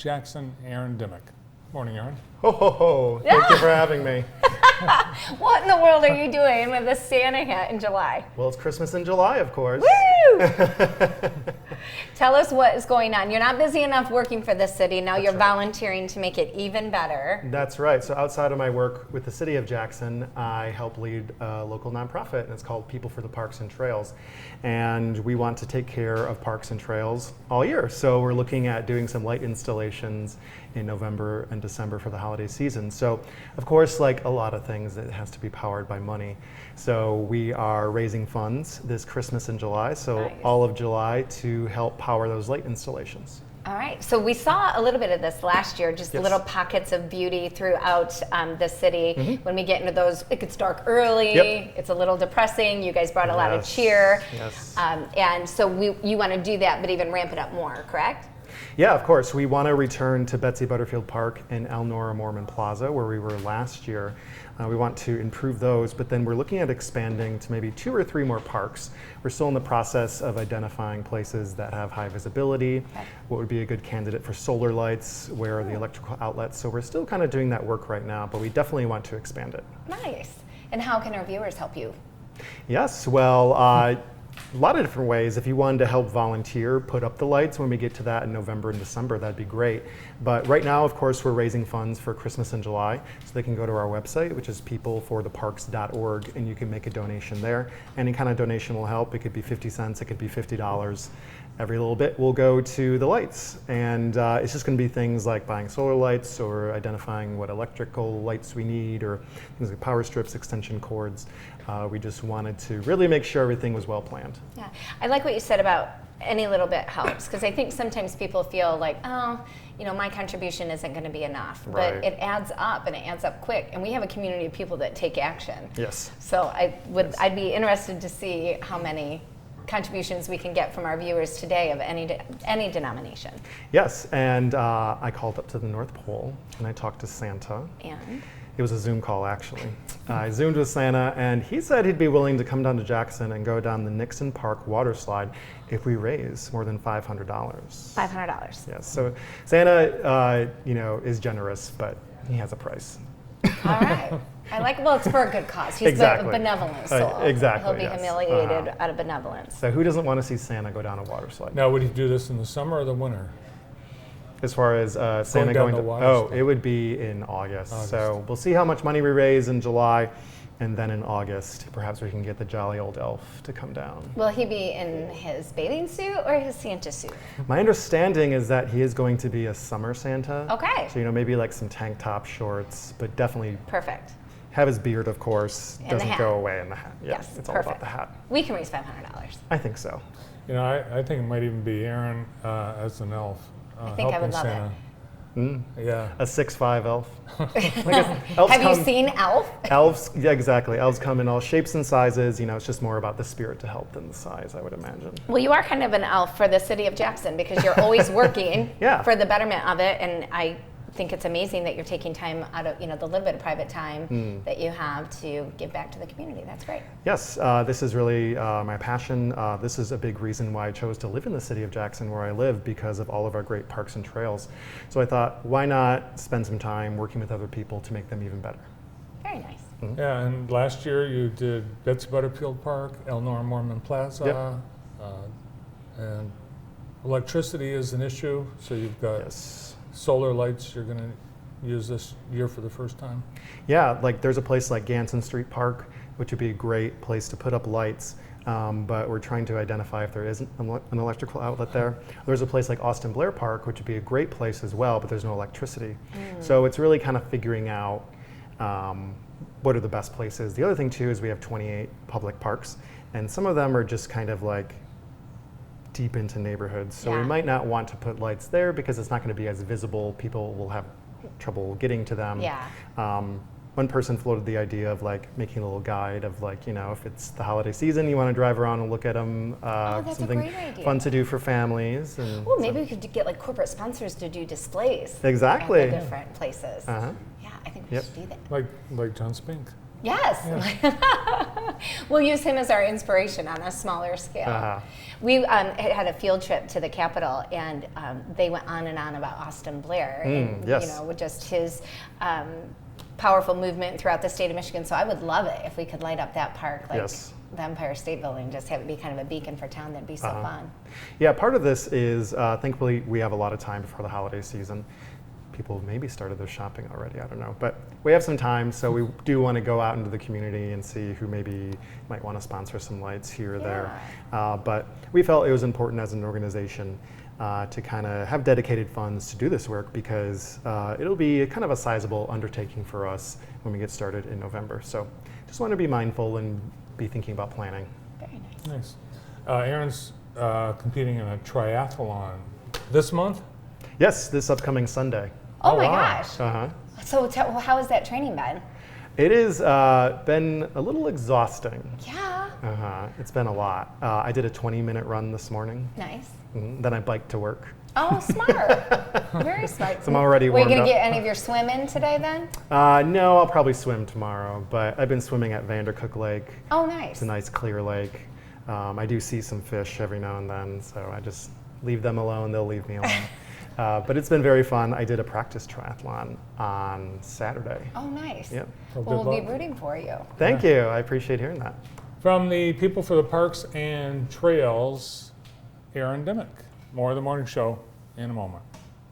Jackson, Aaron Dimick. Morning, Aaron. Ho, ho, ho. Thank you for having me. What in the world are you doing with a Santa hat in July? Well, it's Christmas in July, of course. Woo! Tell us what is going on. You're not busy enough working for the city. Now you're volunteering to make it even better. That's right. So outside of my work with the city of Jackson, I help lead a local nonprofit, and it's called People for the Parks and Trails. And we want to take care of parks and trails all year. So we're looking at doing some light installations in November and December for the holiday season. So of course, like a lot of things, it has to be powered by money. So we are raising funds this Christmas in July, so Nice. all of July, to help power those light installations. All right, so we saw a little bit of this last year, just Yes. little pockets of beauty throughout the city. When we get into those, it gets dark early, Yep. it's a little depressing. You guys brought a lot of Yes. cheer. Yes. And so you want to do that, but even ramp it up more, correct? Yeah, of course. We want to return to Betsy Butterfield Park and Elnora Mormon Plaza, where we were last year. We want to improve those, but then we're looking at expanding to maybe 2 or 3 more parks. We're still in the process of identifying places that have high visibility, what would be a good candidate for solar lights, where are the electrical outlets. So we're still kind of doing that work right now, but we definitely want to expand it. Nice. And how can our viewers help you? Yes, well, a lot of different ways. If you wanted to help volunteer, put up the lights when we get to that in November and December, that'd be great. But right now, of course, we're raising funds for Christmas in July, so they can go to our website, which is peoplefortheparks.org, and you can make a donation there. Any kind of donation will help. It could be 50 cents, it could be $50. Every little bit will go to the lights. And it's just gonna be things like buying solar lights or identifying what electrical lights we need, or things like power strips, extension cords. We just wanted to really make sure everything was well planned. Yeah, I like what you said about any little bit helps, because I think sometimes people feel like, oh, you know, my contribution isn't going to be enough, Right. but it adds up, and it adds up quick, and we have a community of people that take action. Yes. So I'd be interested to see how many contributions we can get from our viewers today of any denomination. Yes, and I called up to the North Pole and I talked to Santa. And It was a Zoom call, actually. I Zoomed with Santa, and he said he'd be willing to come down to Jackson and go down the Nixon Park water slide if we raise more than $500. $500. Yes, so Santa, is generous, but he has a price. All right. I like, well, it's for a good cause. He's Exactly. a benevolent soul. Exactly, He'll be yes. humiliated out of benevolence. So who doesn't want to see Santa go down a water slide? Now, would you do this in the summer or the winter? As far as Santa down going the to, water slide. it would be in August. So we'll see how much money we raise in July, and then in August, perhaps we can get the jolly old elf to come down. Will he be in his bathing suit or his Santa suit? My understanding is that he is going to be a summer Santa. Okay. So, maybe like some tank top shorts, but definitely Perfect. have his beard, of course. And the Doesn't hat. go away in the hat. Yeah, Yes, it's all perfect. about the hat. We can raise $500. I think so. You know, I think it might even be Aaron as an elf. I think I would love Santa. Yeah. A 6'5" elf. Have you seen Elf? Elves, yeah, exactly. Elves come in all shapes and sizes. It's just more about the spirit to help than the size, I would imagine. Well, you are kind of an elf for the city of Jackson because you're always working Yeah. for the betterment of it, and I think it's amazing that you're taking time out of, the little bit of private time that you have to give back to the community. That's great. Yes, this is really my passion. This is a big reason why I chose to live in the city of Jackson where I live, because of all of our great parks and trails. So I thought, why not spend some time working with other people to make them even better? Very nice. Yeah, and last year you did Betsy Butterfield Park, Elnora Mormon Plaza, and electricity is an issue, so you've got Yes. solar lights you're going to use this year for the first time. Yeah, like there's a place like Ganson Street Park, which would be a great place to put up lights, but we're trying to identify if there isn't an electrical outlet there. There's a place like Austin Blair Park, which would be a great place as well, but there's no electricity. So it's really kind of figuring out what are the best places. The other thing too is we have 28 public parks, and some of them are just kind of like deep into neighborhoods. So we Yeah. might not want to put lights there because it's not going to be as visible. People will have trouble getting to them. Yeah. One person floated the idea of like making a little guide of like, if it's the holiday season, you want to drive around and look at them. That's a something great idea. fun to do for families. And Well, maybe we could get like corporate sponsors to do displays Exactly. at the different places. Uh-huh. Yeah, I think we Yep. should do that. Like John Spink. Yes. We'll use him as our inspiration on a smaller scale. Uh-huh. We had a field trip to the Capitol, and they went on and on about Austin Blair, and yes. with just his powerful movement throughout the state of Michigan. So I would love it if we could light up that park, like Yes. the Empire State Building, just have it be kind of a beacon for town. That'd be so fun. Yeah, part of this is thankfully we have a lot of time before the holiday season. People maybe started their shopping already, I don't know. But we have some time, so we do want to go out into the community and see who maybe might want to sponsor some lights here or there. But we felt it was important as an organization to kind of have dedicated funds to do this work, because it'll be kind of a sizable undertaking for us when we get started in November. So just want to be mindful and be thinking about planning. Very nice. Nice. Aaron's competing in a triathlon this month. Yes, this upcoming Sunday. Oh, my wow. gosh. Uh-huh. So how has that training been? It has been a little exhausting. Yeah. It's been a lot. I did a 20-minute run this morning. Nice. Then I biked to work. Oh, smart. Very smart. So I'm already Were you warmed going up. to get any of your swim in today then? No, I'll probably swim tomorrow, but I've been swimming at Vandercook Lake. Oh, It's nice. a nice clear lake. I do see some fish every now and then, so I just leave them alone, they'll leave me alone. But it's been very fun. I did a practice triathlon on Saturday. Oh, nice. Yep. Well, Well, good we'll be luck. rooting for you. Thank you, I appreciate hearing that. From the People for the Parks and Trails, Aaron Dimick. More of the morning show in a moment.